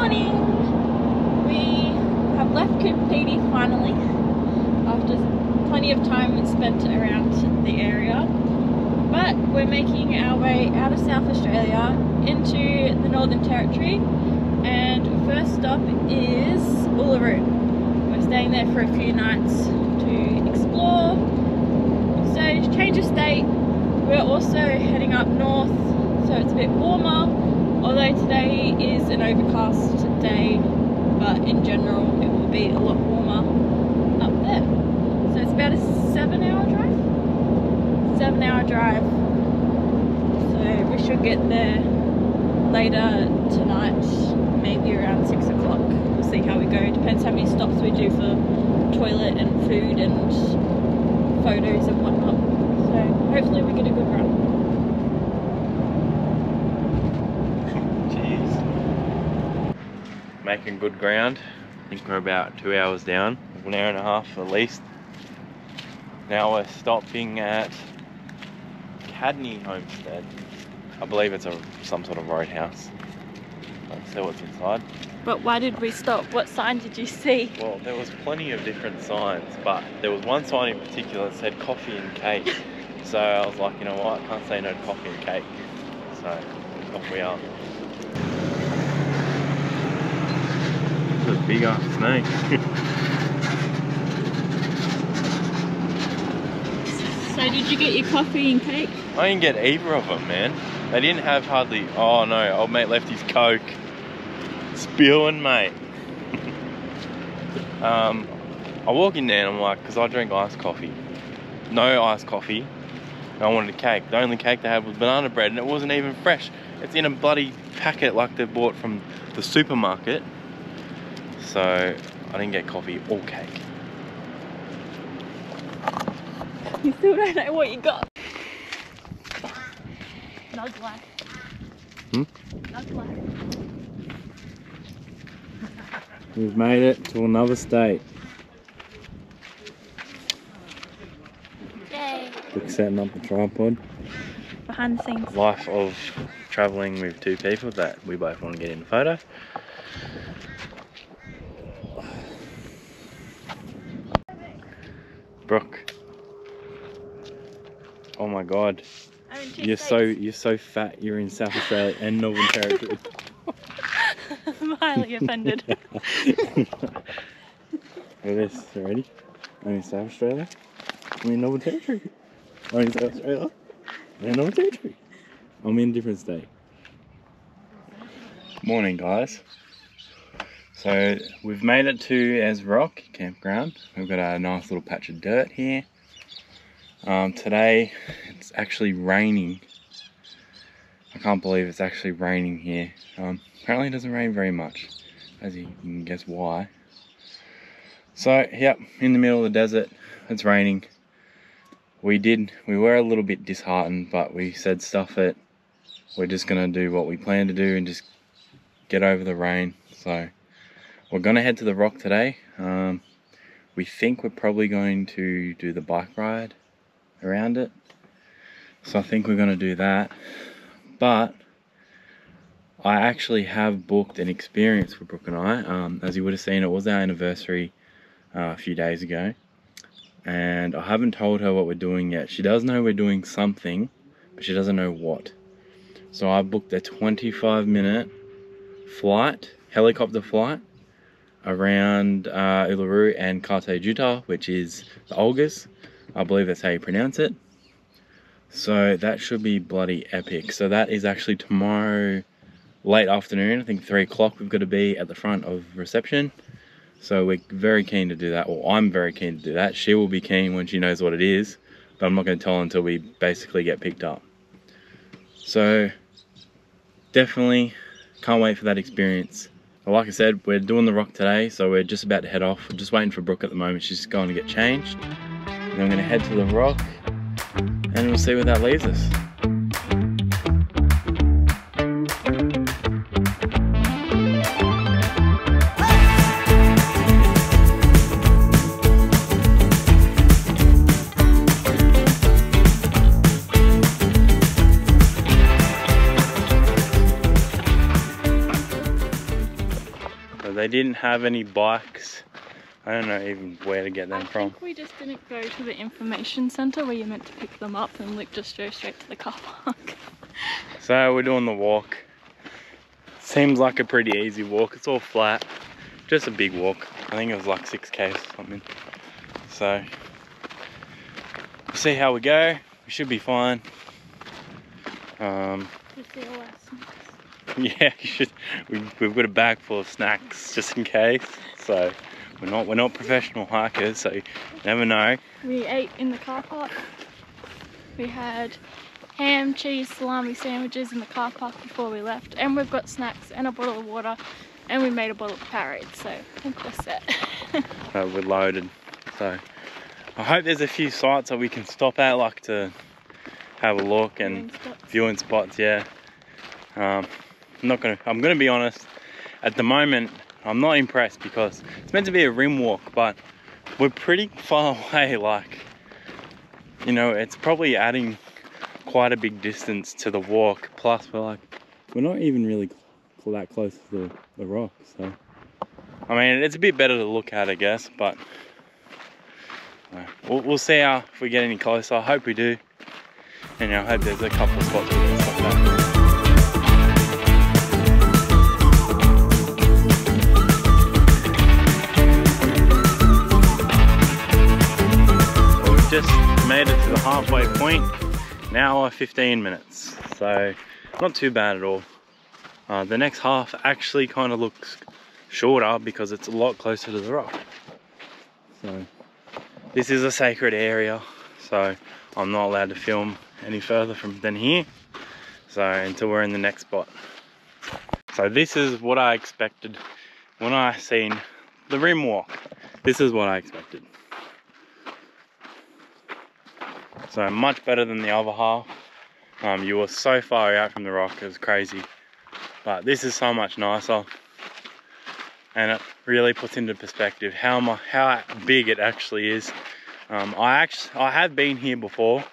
morning. We have left Kupiti finally after plenty of time spent around the area, but we're making our way out of South Australia into the Northern Territory, and first stop is Uluru. We're staying there for a few nights to explore, so change of state. We're also heading up north, so it's a bit warmer, although today is an overcast day, but in general it will be a lot warmer up there. So it's about a 7-hour drive? 7-hour drive. So we should get there later tonight, maybe around 6 o'clock. We'll see how we go. Depends how many stops we do for toilet and food and photos and whatnot. So hopefully we get a good run. Jeez. Making good ground. I think we're about 2 hours down. 1 hour and a half at least. Now we're stopping at Cadney Homestead. I believe it's some sort of roadhouse. Let's see what's inside. But why did we stop? What sign did you see? Well, there was plenty of different signs, but there was one sign in particular that said coffee and cake. So I was like, you know what, I can't say no to coffee and cake. So off we are. It's a big ass snake. So did you get your coffee and cake? I didn't get either of them, man. They didn't have hardly. Oh no, old mate left his Coke. Spewing, mate. I walk in there and I'm like, because I drink iced coffee. No iced coffee. And I wanted a cake. The only cake they had was banana bread, and it wasn't even fresh. It's in a bloody packet like they bought from the supermarket. So I didn't get coffee or cake. You still don't know what you got. Nug life. Nug life. We've made it to another state. Yay. Quick setting up the tripod. Behind the scenes. Life of travelling with two people that we both want to get in the photo. Brooke. Oh my god. You're so fat, you're in South Australia and Northern Territory. I'm highly offended. Look at this, ready? I'm in South Australia. I'm in Northern Territory. I'm in South Australia. I'm in Northern Territory. I'm in a different state. Morning, guys. So we've made it to Ayres Rock Campground. We've got a nice little patch of dirt here. Today it's actually raining. I can't believe it's actually raining here. Apparently it doesn't rain very much, as you can guess why. So, yep, in the middle of the desert, it's raining. We were a little bit disheartened, but we said stuff it. We're just gonna do what we plan to do and just get over the rain. So we're gonna head to the rock today. We think we're probably going to do the bike ride around it. So I think we're gonna do that. But I actually have booked an experience for Brooke and I. As you would have seen, it was our anniversary a few days ago. And I haven't told her what we're doing yet. She does know we're doing something, but she doesn't know what. So I booked a 25-minute flight, helicopter flight, around Uluru and Kata Juta, which is the Olgas. I believe that's how you pronounce it. So that should be bloody epic. So that is actually tomorrow late afternoon. I think 3 o'clock we've got to be at the front of reception. So we're very keen to do that. Well, I'm very keen to do that. She will be keen when she knows what it is, but I'm not going to tell her until we basically get picked up. So definitely can't wait for that experience. But like I said, we're doing the rock today, so we're just about to head off. We're just waiting for Brooke at the moment. She's just going to get changed. And then I'm going to head to the rock, and we'll see where that leaves us. So they didn't have any bikes. I don't know even where to get them from. I think we just didn't go to the information centre where you're meant to pick them up, and Luke just drove straight to the car park. So we're doing the walk. Seems like a pretty easy walk. It's all flat. Just a big walk. I think it was like 6K or something. So we'll see how we go. We should be fine. Yeah, you should. We've got a bag full of snacks just in case. So we're not professional hikers, so you never know. We ate in the car park. We had ham, cheese, salami sandwiches in the car park before we left, and we've got snacks and a bottle of water, and we made a bottle of Powerade, so I think we're set. We're loaded. So I hope there's a few sites that we can stop at, like to have a look and viewing spots. Yeah. I'm gonna be honest. At the moment, I'm not impressed because it's meant to be a rim walk, but we're pretty far away. Like, you know, it's probably adding quite a big distance to the walk. Plus, we're not even really that close to the rock. So, I mean, it's a bit better to look at, I guess. But we'll see if we get any closer. I hope we do, and I hope there's a couple of spots we can stop at. Just made it to the halfway point, an hour 15 minutes, so not too bad at all. The next half actually kind of looks shorter because it's a lot closer to the rock. So this is a sacred area, so I'm not allowed to film any further than here, so until we're in the next spot. So this is what I expected when I seen the rim walk. This is what I expected. So much better than the other half. You were so far out from the rock, it was crazy. But this is so much nicer, and it really puts into perspective how big it actually is. I have been here before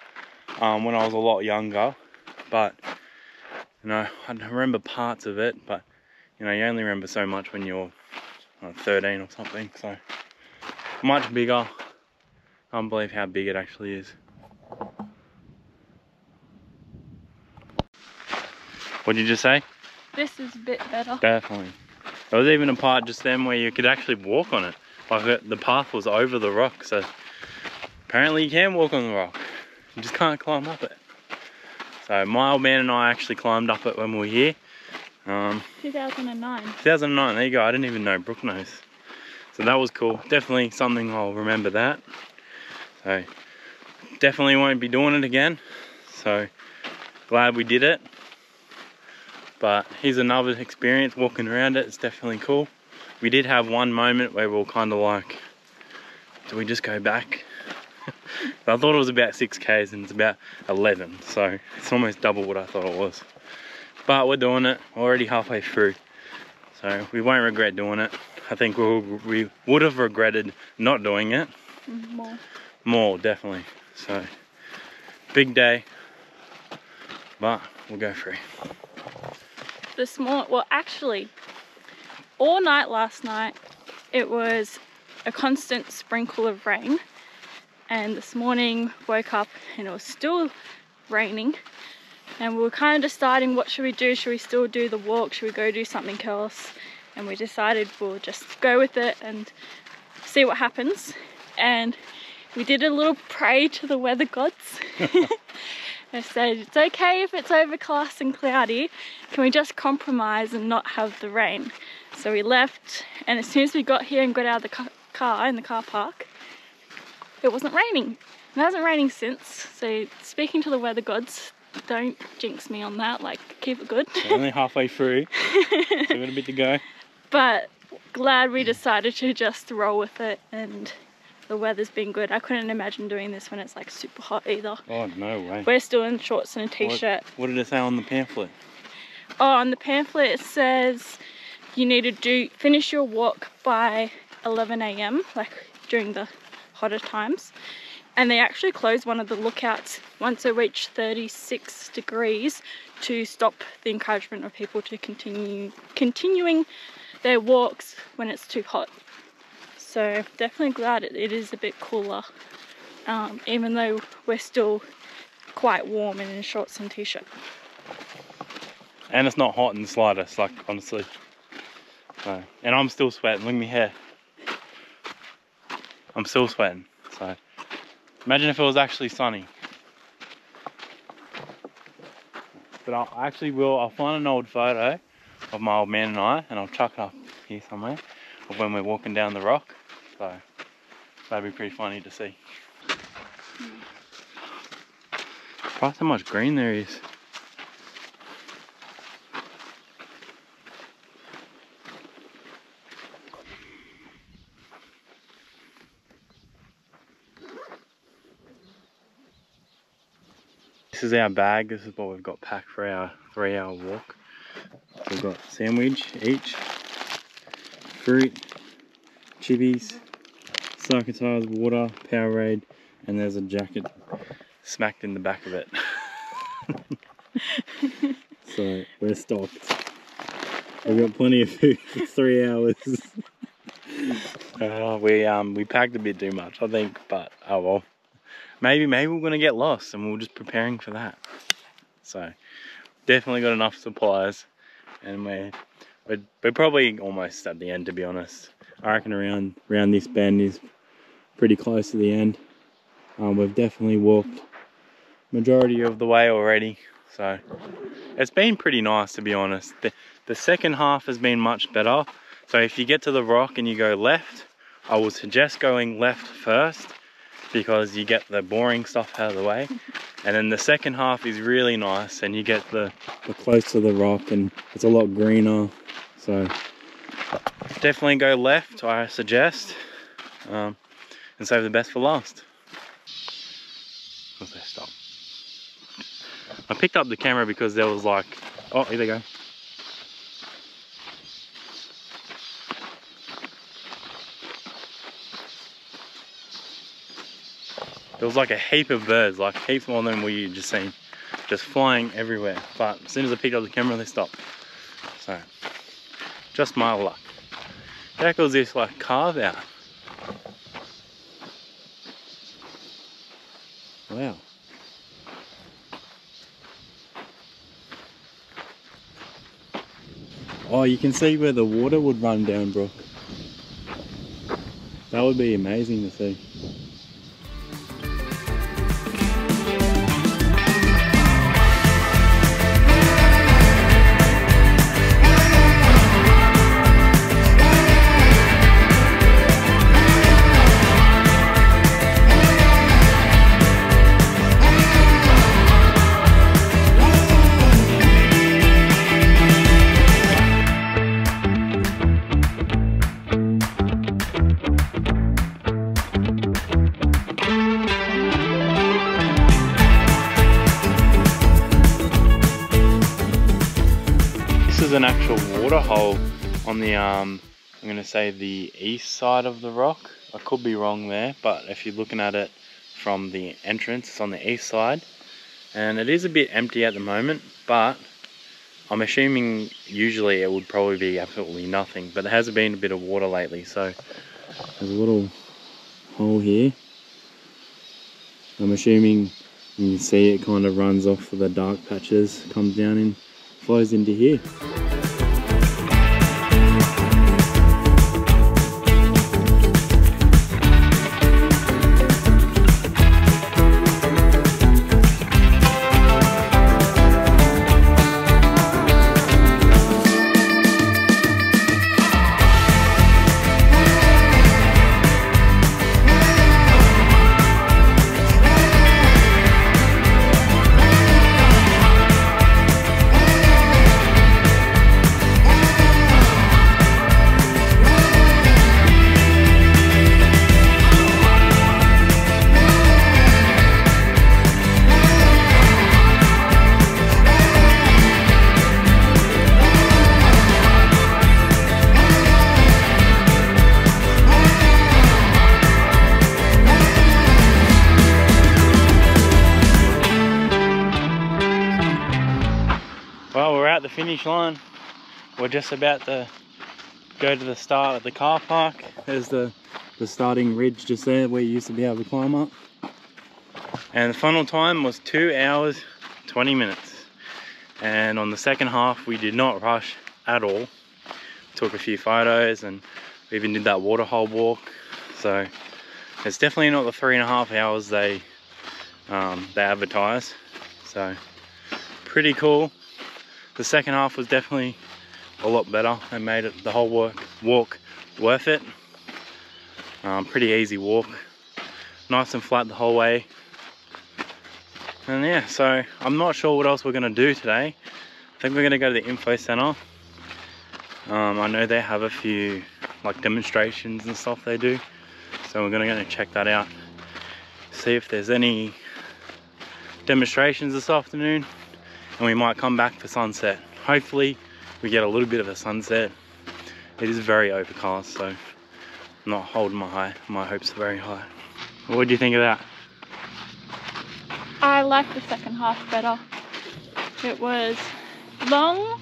when I was a lot younger, but you know, I remember parts of it. But you know, you only remember so much when you're 13 or something. So much bigger. I can't believe how big it actually is. What did you just say? This is a bit better. Definitely. There was even a part just then where you could actually walk on it. Like the path was over the rock, so apparently you can walk on the rock. You just can't climb up it. So my old man and I actually climbed up it when we were here. 2009. 2009, there you go. I didn't even know Brooke knows. So that was cool. Definitely something I'll remember that. So definitely won't be doing it again. So glad we did it. But here's another experience walking around it. It's definitely cool. We did have one moment where we were kind of like, do we just go back? I thought it was about 6Ks and it's about 11. So it's almost double what I thought it was. But we're doing it. We're already halfway through. So we won't regret doing it. I think we would have regretted not doing it. More, definitely. So big day. But we'll go through. This morning, well actually, all night last night, it was a constant sprinkle of rain. And this morning, woke up and it was still raining. And we were kind of deciding, what should we do? Should we still do the walk? Should we go do something else? And we decided we'll just go with it and see what happens. And we did a little pray to the weather gods. I said, it's okay if it's overcast and cloudy. Can we just compromise and not have the rain? So we left, and as soon as we got here and got out of the car in the car park, it wasn't raining. It hasn't raining since. So speaking to the weather gods, don't jinx me on that. Like, keep it good. We're only halfway through, so we've got a bit to go. But glad we decided to just roll with it, and the weather's been good. I couldn't imagine doing this when it's like super hot either. Oh, no way. We're still in shorts and a t-shirt. What did it say on the pamphlet? Oh, on the pamphlet it says you need to finish your walk by 11 AM, like during the hotter times. And they actually close one of the lookouts once it reached 36 degrees to stop the encouragement of people to continuing their walks when it's too hot. So definitely glad it is a bit cooler, even though we're still quite warm and in shorts and t-shirt. And it's not hot in the slightest, like, honestly. So, and I'm still sweating. Look at my hair. I'm still sweating. So imagine if it was actually sunny. But I'll find an old photo of my old man and I, and I'll chuck it up here somewhere of when we're walking down the rock. So that'd be pretty funny to see. Surprised how much green there is. This is our bag. This is what we've got packed for our 3-hour walk. So we've got sandwich each, fruit, chippies, Sarkatars, water, Powerade, and there's a jacket smacked in the back of it. So we're stocked. We've got plenty of food for 3 hours. We packed a bit too much, I think, but oh well. Maybe we're gonna get lost, and we're just preparing for that. So definitely got enough supplies, and we're probably almost at the end, to be honest. I reckon around this bend is pretty close to the end. We've definitely walked majority of the way already, so it's been pretty nice, to be honest. The second half has been much better. So if you get to the rock and you go left, I would suggest going left first, because you get the boring stuff out of the way, and then the second half is really nice, and you get the close to the rock, and it's a lot greener. So definitely go left, I suggest, and save the best for last. What's that? Stop. I picked up the camera because there was like, oh, here they go. There was like a heap of birds, like heaps more than we just seen, just flying everywhere. But as soon as I picked up the camera, they stopped. So, just my luck. How the heck was this like carve out? Wow. Oh, you can see where the water would run down, Brooke. That would be amazing to see. An actual water hole on the I'm gonna say the east side of the rock. I could be wrong there, but if you're looking at it from the entrance, it's on the east side, and it is a bit empty at the moment, but I'm assuming usually it would probably be absolutely nothing, but there has been a bit of water lately. So there's a little hole here. I'm assuming you can see it kind of runs off for the dark patches, comes down and flows into here. Well, we're at the finish line. We're just about to go to the start of the car park. There's the starting ridge just there where you used to be able to climb up. And the funnel time was 2 hours 20 minutes. And on the second half we did not rush at all. Took a few photos and we even did that waterhole walk. So it's definitely not the 3.5 hours they advertise. So pretty cool. The second half was definitely a lot better. They made it the whole walk worth it. Pretty easy walk, nice and flat the whole way. And yeah, so I'm not sure what else we're gonna do today. I think we're gonna go to the info center. I know they have a few like demonstrations and stuff they do, so we're gonna go check that out, see if there's any demonstrations this afternoon, and we might come back for sunset. Hopefully we get a little bit of a sunset. It is very overcast, so I'm not holding my hopes very high. What do you think of that? I like the second half better. It was long,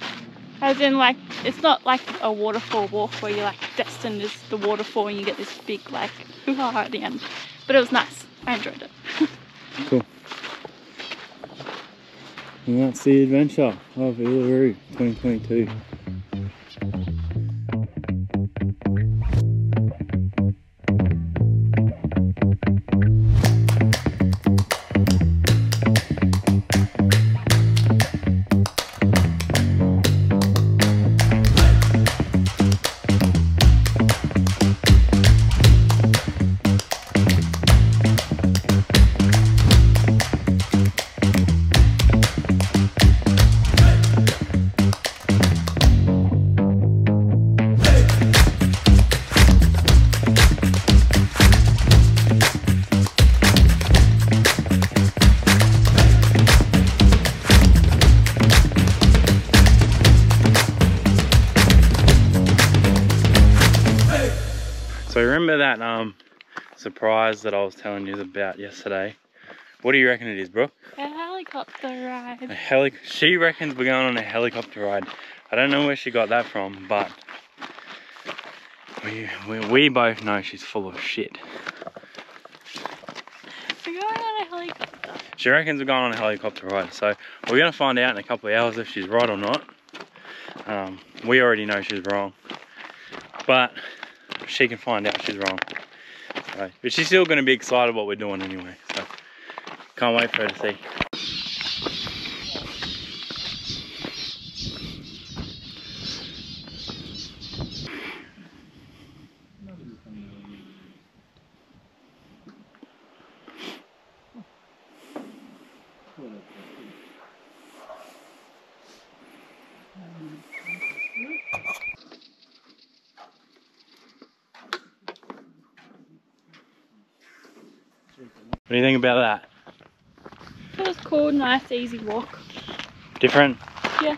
as in like, it's not like a waterfall walk where you're like destined as the waterfall and you get this big like hoo-ha at the end. But it was nice. I enjoyed it. Cool. And that's the adventure of Uluru 2022. So remember that surprise that I was telling you about yesterday? What do you reckon it is, Brooke? A helicopter ride. She reckons we're going on a helicopter ride. I don't know where she got that from, but we both know she's full of shit. We're going on a helicopter. She reckons we're going on a helicopter ride, so we're going to find out in a couple of hours if she's right or not. We already know she's wrong, but she can find out she's wrong. So, but she's still going to be excited what we're doing anyway, so can't wait for her to see. What do you think about that? It was cool, nice, easy walk. Different? Yeah.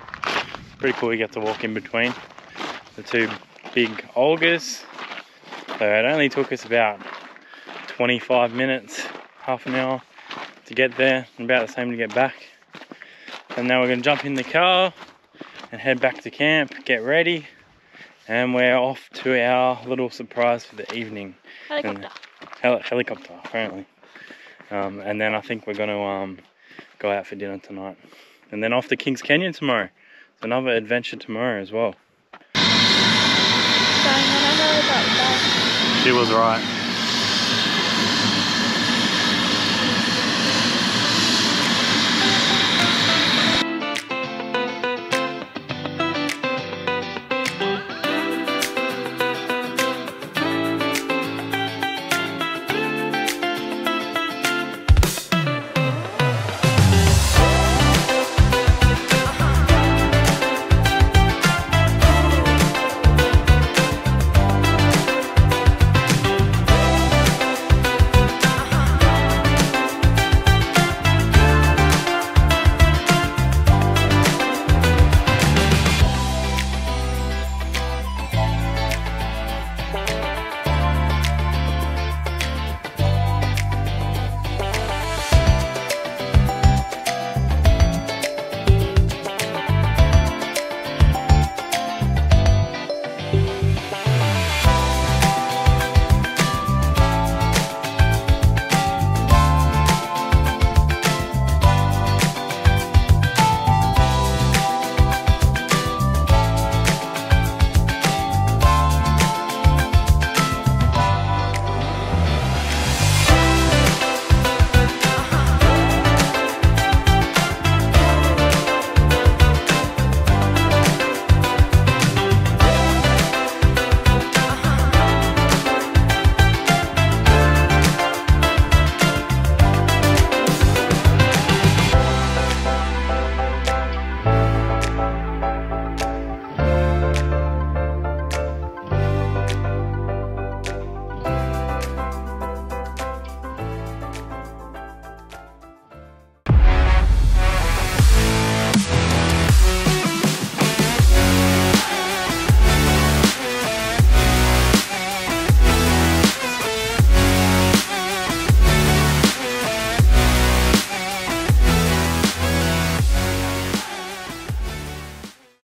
Pretty cool, you get to walk in between the two big ogres. So it only took us about 25 minutes, half an hour to get there, and about the same to get back. And now we're going to jump in the car and head back to camp, get ready, and we're off to our little surprise for the evening. Helicopter. Helicopter, apparently. And then I think we're going to go out for dinner tonight. And then off to Kings Canyon tomorrow. It's another adventure tomorrow as well. Going on a helicopter. She was right.